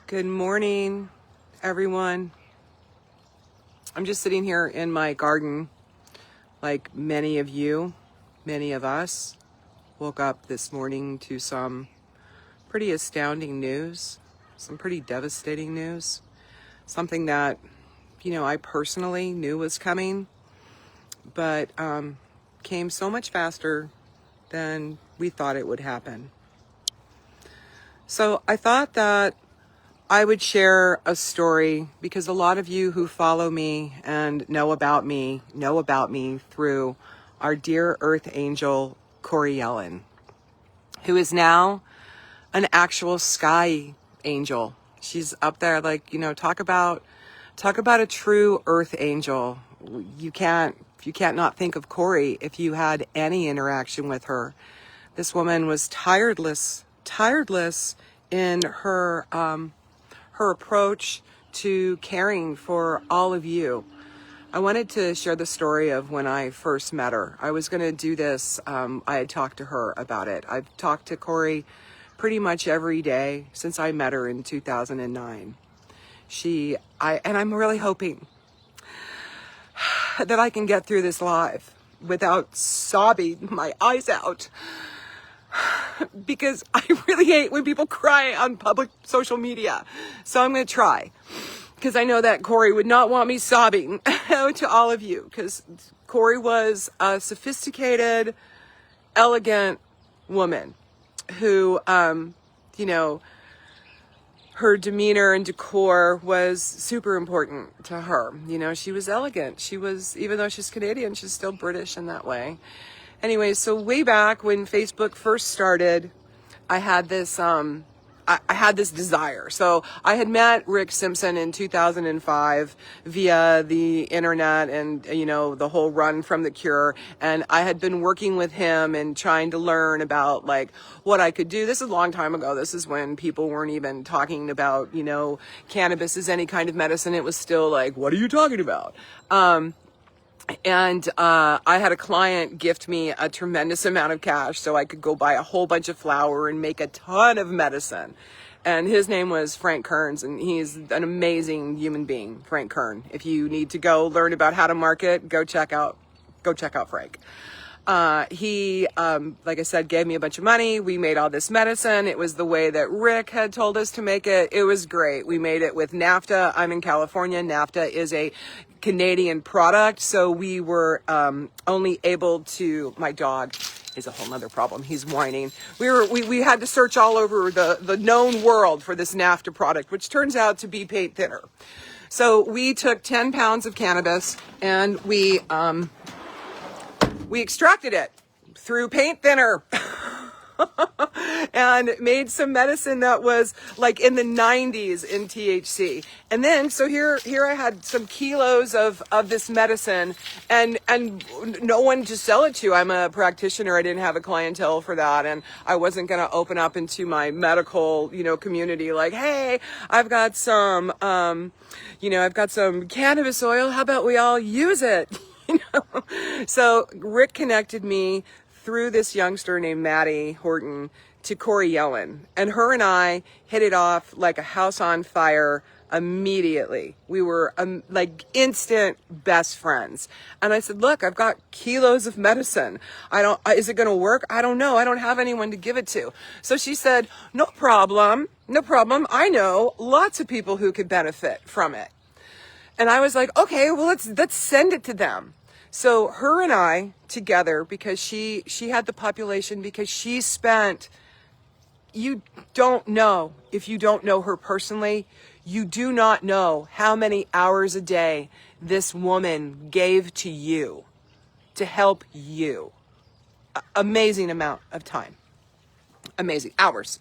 Good morning, everyone. I'm just sitting here in my garden, like many of you, many of us. Woke up this morning to some pretty astounding news, some pretty devastating news, something that, I personally knew was coming, but came so much faster than we thought it would happen. So I thought that I would share a story because a lot of you who follow me and know about me through our dear Earth Angel, Corrie Yelland, who is now an actual sky angel. She's up there, talk about a true Earth Angel. You can't not think of Corrie if you had any interaction with her. This woman was tireless in her approach to caring for all of you. I wanted to share the story of when I first met her. I was going to do this. I had talked to her about it. I've talked to Corrie pretty much every day since I met her in 2009. And I'm really hoping that I can get through this live without sobbing my eyes out. Because I really hate when people cry on public social media. So I'm going to try. Because I know that Corrie would not want me sobbing to all of you. Because Corrie was a sophisticated, elegant woman who, her demeanor and decor was super important to her. She was elegant. She was, even though she's Canadian, she's still British in that way. Anyway, so way back when Facebook first started, I had this desire. So I had met Rick Simpson in 2005 via the internet and, the whole run from the cure. And I had been working with him and trying to learn about what I could do. This is a long time ago. This is when people weren't even talking about, cannabis as any kind of medicine. It was still what are you talking about? And I had a client gift me a tremendous amount of cash so I could go buy a whole bunch of flour and make a ton of medicine. And his name was Frank Kearns, and he's an amazing human being, Frank Kern. If you need to go learn about how to market, go check out Frank. He, like I said, gave me a bunch of money. We made all this medicine. It was the way that Rick had told us to make it. It was great. We made it with NAFTA. I'm in California. NAFTA is a Canadian product. So we were, only able to, my dog is a whole nother problem. He's whining. We had to search all over the known world for this NAFTA product, which turns out to be paint thinner. So we took 10 pounds of cannabis and we extracted it through paint thinner and made some medicine that was in the 90s in THC. And then, so here I had some kilos of this medicine and no one to sell it to. I'm a practitioner. I didn't have a clientele for that. And I wasn't going to open up into my medical, community hey, I've got some cannabis oil. How about we all use it? So Rick connected me through this youngster named Maddie Horton to Corrie Yelland, and her and I hit it off like a house on fire immediately. We were instant best friends. And I said, look, I've got kilos of medicine. Is it going to work? I don't know. I don't have anyone to give it to. So she said, no problem. I know lots of people who could benefit from it. And I was like, okay, well, let's send it to them. So her and I together, because she had the population, because she spent, you don't know, if you don't know her personally, you do not know how many hours a day this woman gave to you to help you. Amazing amount of time. Amazing. Hours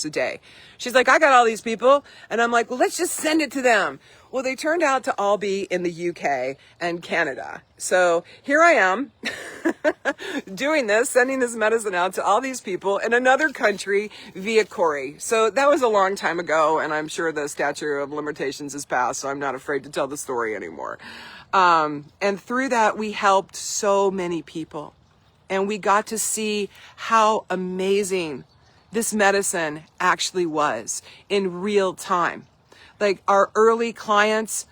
a day. She's like, I got all these people. And I'm like, well, let's just send it to them. Well, they turned out to all be in the UK and Canada. So here I am doing this, sending this medicine out to all these people in another country via Corrie. So that was a long time ago, and I'm sure the statute of limitations is passed, so I'm not afraid to tell the story anymore. And through that, we helped so many people. And we got to see how amazing this medicine actually was in real time. Like our early clients,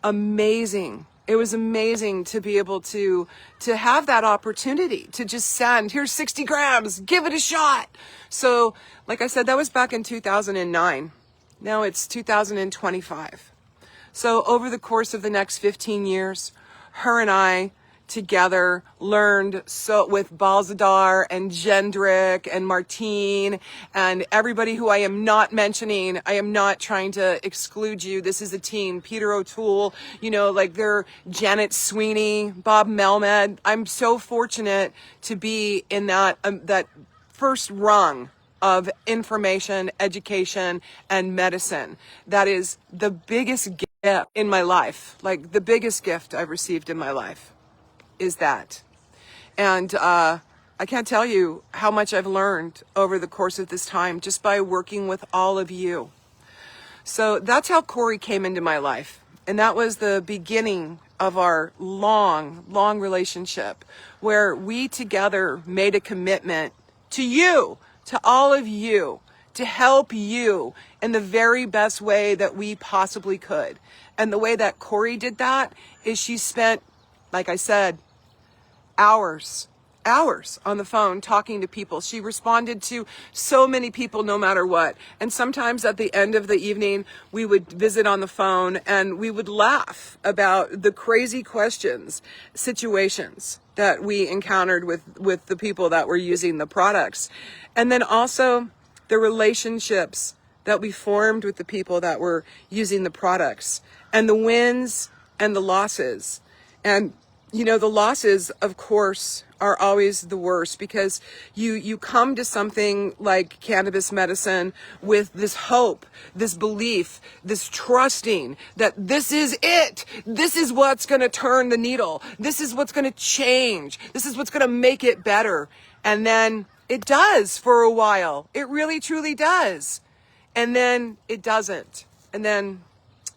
amazing. It was amazing to be able to have that opportunity to just send, here's 60 grams, give it a shot. So like I said, that was back in 2009. Now it's 2025. So over the course of the next 15 years, her and I together learned so with Balzadar and Jendrik and Martine and everybody who I am not mentioning. I am not trying to exclude you. This is a team. Peter O'Toole, like they're Janet Sweeney, Bob Melmed. I'm so fortunate to be in that first rung of information, education, and medicine. That is the biggest gift in my life. Like the biggest gift I've received in my life is that. And I can't tell you how much I've learned over the course of this time just by working with all of you. So that's how Corrie came into my life. And that was the beginning of our long, long relationship where we together made a commitment to you, to all of you, to help you in the very best way that we possibly could. And the way that Corrie did that is she spent, like I said, hours on the phone talking to people. She responded to so many people no matter what. And sometimes at the end of the evening, we would visit on the phone and we would laugh about the crazy questions, situations that we encountered with the people that were using the products. And then also the relationships that we formed with the people that were using the products, and the wins and the losses. And the losses, of course, are always the worst because you come to something like cannabis medicine with this hope, this belief, this trusting that this is it. This is what's going to turn the needle. This is what's going to change. This is what's going to make it better. And then it does for a while. It really, truly does. And then it doesn't. And then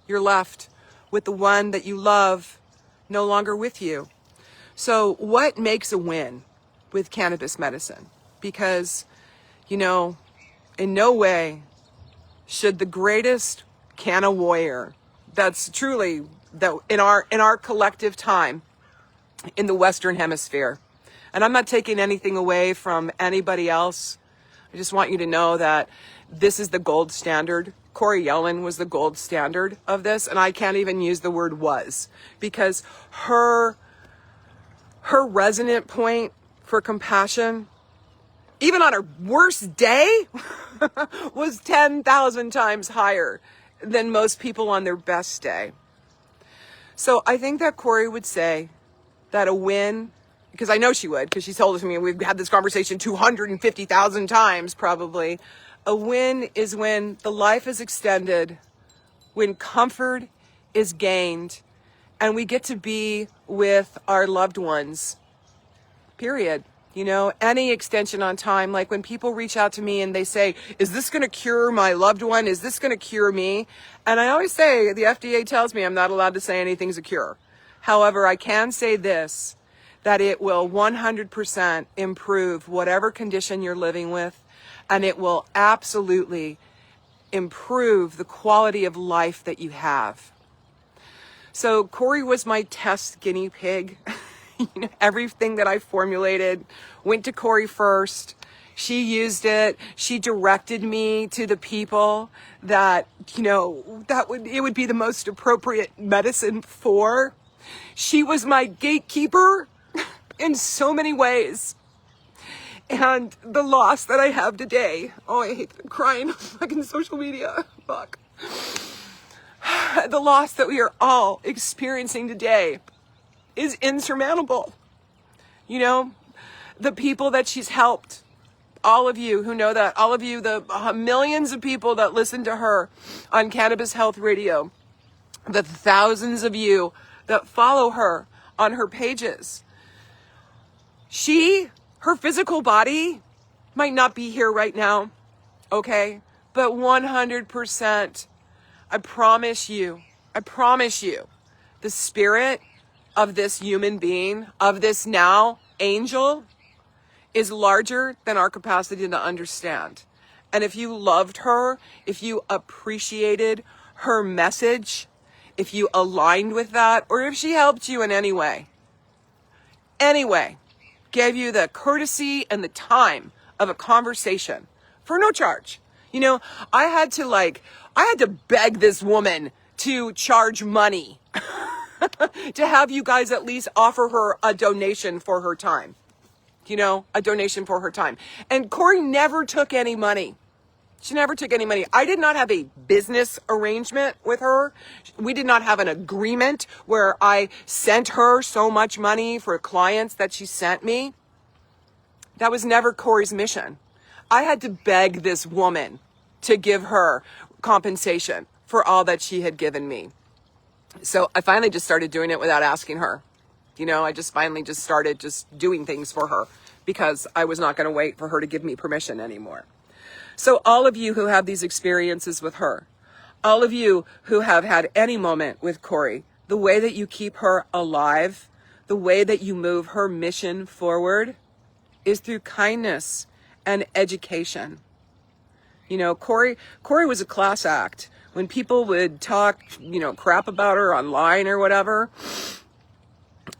you're left with the one that you love no longer with you. So what makes a win with cannabis medicine? Because, in no way should the greatest canna warrior that's truly that in our collective time in the Western Hemisphere, and I'm not taking anything away from anybody else. I just want you to know that this is the gold standard. Corrie Yelland was the gold standard of this, and I can't even use the word was because her resonant point for compassion, even on her worst day, was 10,000 times higher than most people on their best day. So I think that Corrie would say that a win, because I know she would, because she told us, we've had this conversation 250,000 times probably. A win is when the life is extended, when comfort is gained, and we get to be with our loved ones, period. Any extension on time, like when people reach out to me and they say, is this going to cure my loved one? Is this going to cure me? And I always say, the FDA tells me I'm not allowed to say anything's a cure. However, I can say this, that it will 100% improve whatever condition you're living with, and it will absolutely improve the quality of life that you have. So Corrie was my test guinea pig. Everything that I formulated went to Corrie first. She used it. She directed me to the people that, it would be the most appropriate medicine for. She was my gatekeeper in so many ways. And the loss that I have today, I hate crying on fucking social media. Fuck. The loss that we are all experiencing today is insurmountable. The people that she's helped, all of you who know that, all of you, the millions of people that listen to her on Cannabis Health Radio, the thousands of you that follow her on her pages. Her physical body might not be here right now, okay? But 100%, I promise you, the spirit of this human being, of this now angel, is larger than our capacity to understand. and if you loved her, if you appreciated her message, if you aligned with that, or if she helped you in any way, gave you the courtesy and the time of a conversation for no charge. You know, I had to beg this woman to charge money to have you guys at least offer her a donation for her time. You know, a donation for her time. And Corrie never took any money. She never took any money. I did not have a business arrangement with her. We did not have an agreement where I sent her so much money for clients that she sent me. That was never Corrie's mission. I had to beg this woman to give her compensation for all that she had given me. So I finally just started doing it without asking her. You know, I just finally just started just doing things for her because I was not going to wait for her to give me permission anymore. So all of you who have these experiences with her, all of you who have had any moment with Corrie, the way that you keep her alive, the way that you move her mission forward is through kindness and education. You know, Corrie was a class act. When people would talk, you know, crap about her online or whatever,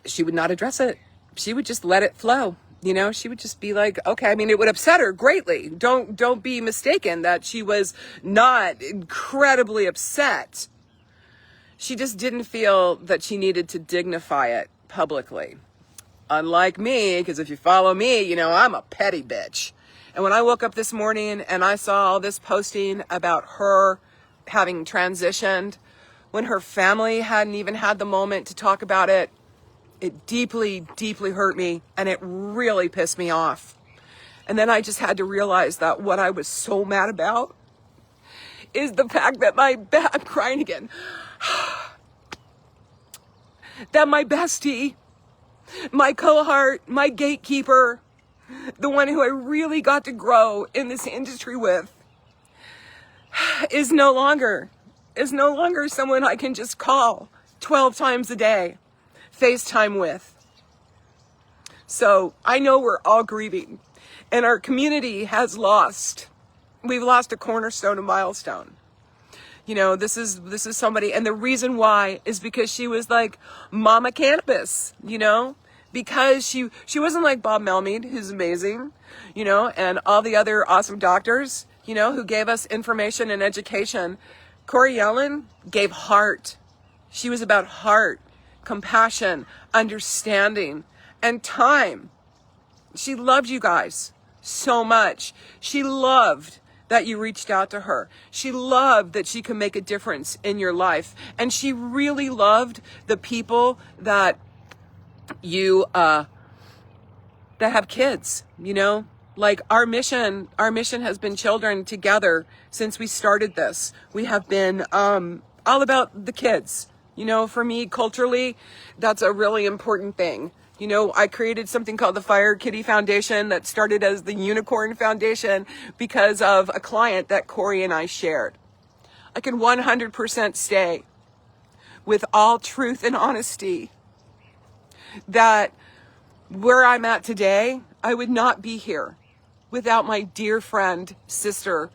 she would not address it. She would just let it flow. You know, she would just be like, okay, I mean, it would upset her greatly. Don't be mistaken that she was not incredibly upset. She just didn't feel that she needed to dignify it publicly. Unlike me, because if you follow me, you know, I'm a petty bitch. And when I woke up this morning and I saw all this posting about her having transitioned, when her family hadn't even had the moment to talk about it, it deeply, deeply hurt me, and it really pissed me off. And then I just had to realize that what I was so mad about is the fact that I'm crying again, that my bestie, my cohort, my gatekeeper, the one who I really got to grow in this industry with, is no longer someone I can just call 12 times a day. FaceTime with. So I know we're all grieving, and our community has we've lost a cornerstone, a milestone. You know, this is somebody, and the reason why is because she was like Mama Cannabis, you know, because she wasn't like Bob Melmead, who's amazing, you know, and all the other awesome doctors, you know, who gave us information and education. Corrie Yelland gave heart. She was about heart, compassion, understanding, and time. She loved you guys so much. She loved that you reached out to her. She loved that she could make a difference in your life. And she really loved the people that you, that have kids, you know? Like our mission has been children together since we started this. We have been, all about the kids. You know, for me, culturally, that's a really important thing. You know, I created something called the Fire Kitty Foundation that started as the Unicorn Foundation because of a client that Corrie and I shared. I can 100% say with all truth and honesty that where I'm at today, I would not be here without my dear friend, sister,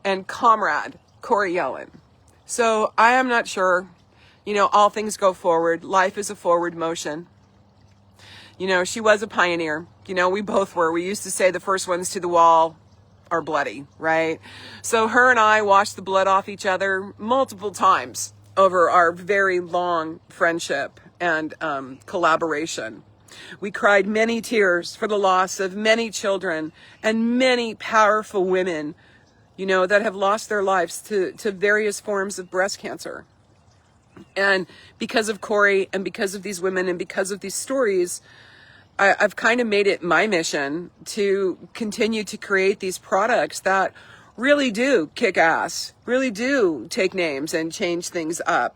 and comrade, Corrie Yelland. So I am not sure. You know, all things go forward. Life is a forward motion. You know, she was a pioneer. You know, we both were. We used to say the first ones to the wall are bloody, right? So her and I washed the blood off each other multiple times over our very long friendship and collaboration. We cried many tears for the loss of many children and many powerful women, you know, that have lost their lives to various forms of breast cancer. And because of Corrie and because of these women and because of these stories, I've kind of made it my mission to continue to create these products that really do kick ass, really do take names and change things up.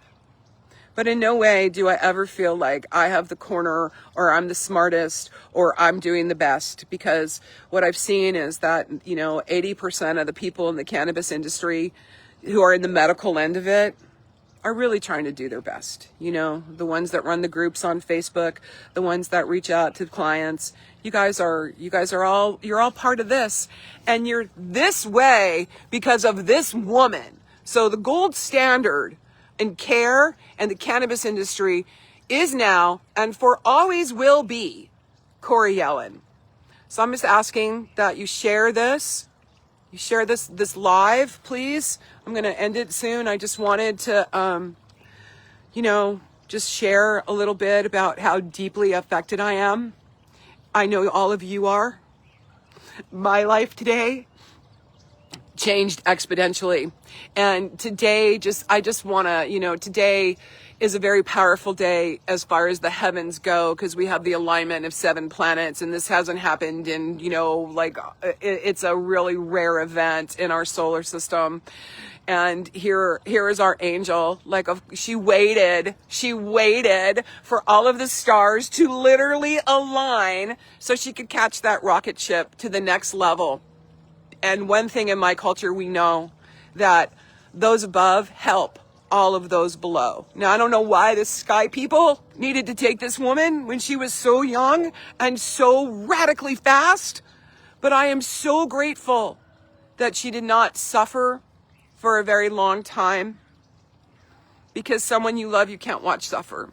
But in no way do I ever feel like I have the corner or I'm the smartest or I'm doing the best, because what I've seen is that, you know, 80% of the people in the cannabis industry who are in the medical end of it are really trying to do their best. You know, the ones that run the groups on Facebook, the ones that reach out to clients. You're all part of this, and you're this way because of this woman. So the gold standard in care and the cannabis industry is now and for always will be Corrie Yelland. So I'm just asking that you share this. You share this live, please. I'm going to end it soon. I just wanted to, just share a little bit about how deeply affected I am. I know all of you are. My life today changed exponentially. And today, I just want to, today is a very powerful day as far as the heavens go, because we have the alignment of 7 planets, and this hasn't happened in, it's a really rare event in our solar system. And here is our angel. She waited for all of the stars to literally align so she could catch that rocket ship to the next level. And one thing in my culture, we know that those above help all of those below. Now, I don't know why the sky people needed to take this woman when she was so young and so radically fast, but I am so grateful that she did not suffer for a very long time, because someone you love, you can't watch suffer.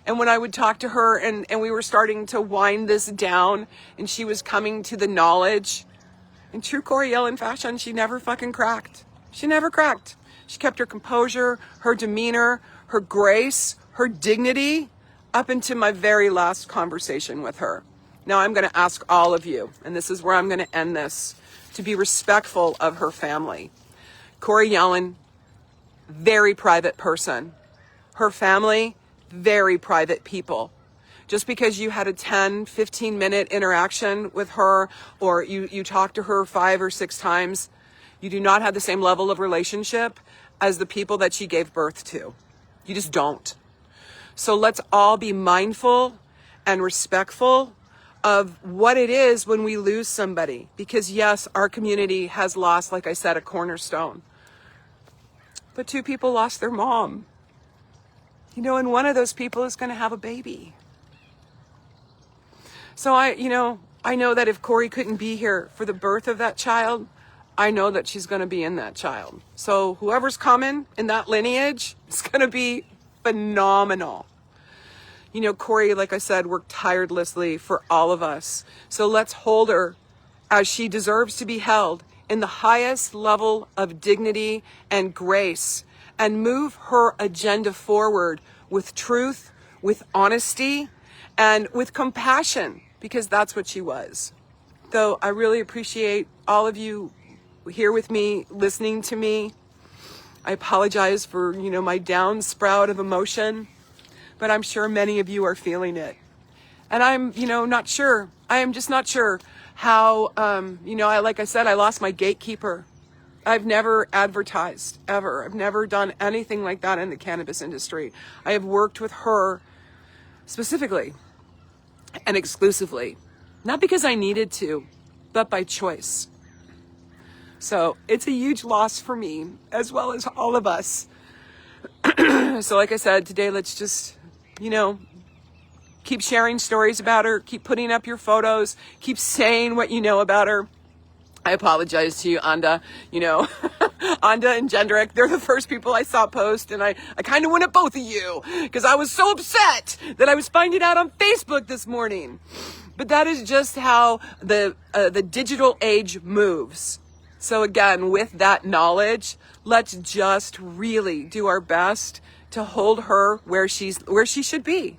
And when I would talk to her and we were starting to wind this down and she was coming to the knowledge, in true Corrie Yelland fashion, she never fucking cracked. She never cracked. She kept her composure, her demeanor, her grace, her dignity up into my very last conversation with her. Now I'm going to ask all of you, and this is where I'm going to end this, to be respectful of her family. Corrie Yelland, very private person. Her family, very private people. Just because you had a 10, 15-minute interaction with her, or you talked to her 5 or 6 times, you do not have the same level of relationship as the people that she gave birth to. You just don't. So let's all be mindful and respectful of what it is when we lose somebody. Because yes, our community has lost, like I said, a cornerstone. But 2 people lost their mom. And one of those people is going to have a baby. So I know that if Corrie couldn't be here for the birth of that child, I know that she's going to be in that child. So whoever's coming in that lineage is going to be phenomenal. Corrie, like I said, worked tirelessly for all of us. So let's hold her as she deserves to be held, in the highest level of dignity and grace, and move her agenda forward with truth, with honesty, and with compassion, because that's what she was. So I really appreciate all of you here with me, listening to me. I apologize for, my down sprout of emotion, but I'm sure many of you are feeling it. And I'm, not sure. I am just not sure how, like I said, I lost my gatekeeper. I've never advertised, ever. I've never done anything like that in the cannabis industry. I have worked with her specifically and exclusively, not because I needed to, but by choice. So it's a huge loss for me, as well as all of us. So like I said, today, let's just, keep sharing stories about her, keep putting up your photos, keep saying what you know about her. I apologize to you, Anda, Anda and Jendrik. They're the first people I saw post, and I kind of went at both of you because I was so upset that I was finding out on Facebook this morning. But that is just how the digital age moves. So again, with that knowledge, let's just really do our best to hold her where she should be.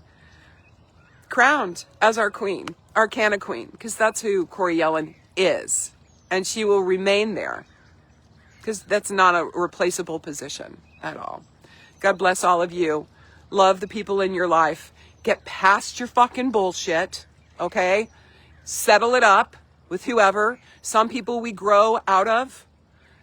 Crowned as our queen, our Canna queen, because that's who Corrie Yelland is. And she will remain there, because that's not a replaceable position at all. God bless all of you. Love the people in your life. Get past your fucking bullshit, okay? Settle it up with whoever. Some people we grow out of.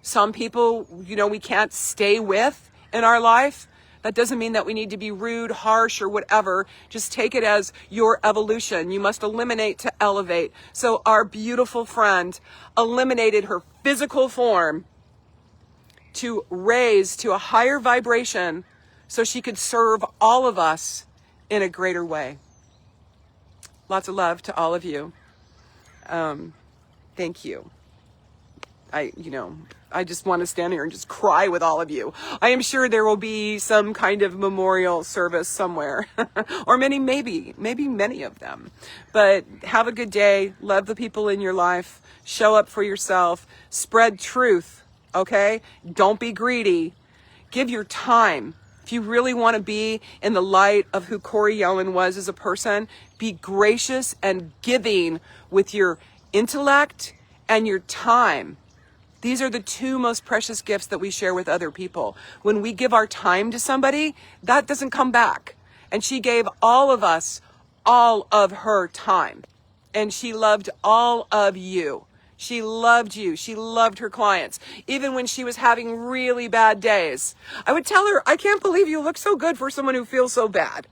Some people, we can't stay with in our life. That doesn't mean that we need to be rude, harsh, or whatever. Just take it as your evolution. You must eliminate to elevate. So our beautiful friend eliminated her physical form to raise to a higher vibration so she could serve all of us in a greater way. Lots of love to all of you. Thank you. I just want to stand here and just cry with all of you. I am sure there will be some kind of memorial service somewhere, or maybe many of them. But have a good day. Love the people in your life. Show up for yourself. Spread truth, okay? Don't be greedy. Give your time. If you really want to be in the light of who Corrie Yelland was as a person, be gracious and giving with your intellect and your time. These are the two most precious gifts that we share with other people. When we give our time to somebody, that doesn't come back. And she gave all of us all of her time. And she loved all of you. She loved you. She loved her clients. Even when she was having really bad days, I would tell her, I can't believe you look so good for someone who feels so bad.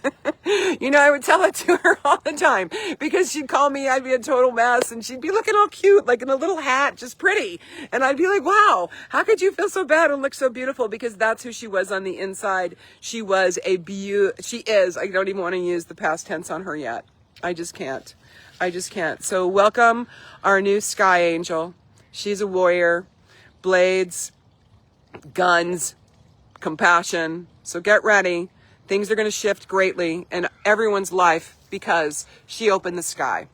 I would tell it to her all the time, because she'd call me, I'd be a total mess, and she'd be looking all cute, like in a little hat, just pretty. And I'd be like, wow, how could you feel so bad and look so beautiful? Because that's who she was on the inside. She was she is, I don't even want to use the past tense on her yet. I just can't. So welcome our new sky angel. She's a warrior, blades, guns, compassion. So get ready. Things are going to shift greatly in everyone's life because she opened the sky.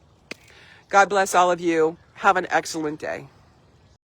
God bless all of you. Have an excellent day.